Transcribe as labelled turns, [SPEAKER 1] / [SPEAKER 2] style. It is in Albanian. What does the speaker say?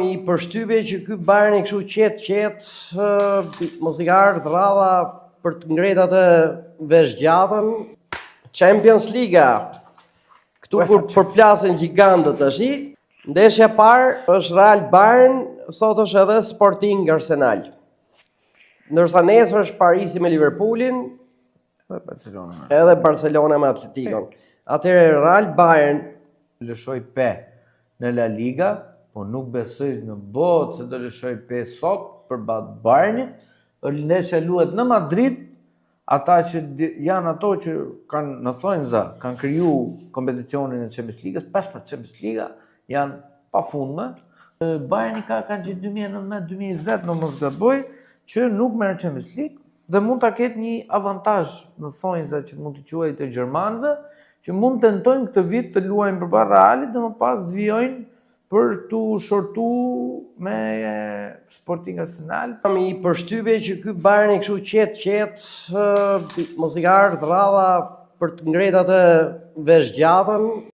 [SPEAKER 1] i përshtypje që ky Bayern i kështu qetë, mos i ka ardhur rradha për të ngretë atë veshgjatën. Champions Liga. Këtu kur përplasen gjigantët tash. Ndeshja parë është Real Bayern, sot është edhe Sporting Arsenal. Ndërsa nesër është Parisi me Liverpoolin, edhe Barcelona me Atletikon. Atëherë Real Bayern
[SPEAKER 2] lëshoj pe në La Liga, po nuk besoj në botë se do lëshoj pe sot për Bayernit. Ndeshja luhet në Madrid, ata që janë ato që kanë në thonjza, kanë kriju kompeticionin e Champions Ligës, 5 Champions Liga janë pafundme. Bayerni kanë gjithë 2019-2020 në mos gaboj, që nuk merr Champions League dhe mund ta ketë një avantazh në thonjza që mund të quajë të gjermanëve, që mund tentojnë këtë vit të luajnë përpara Realit dhe më pas të vijojnë për të shortu me Sporting Arsenal.
[SPEAKER 1] Kam i përshtypje që ky Bayern i kështu qetë, mos i ka ardhur rradha për të ngretë atë veshgjatën.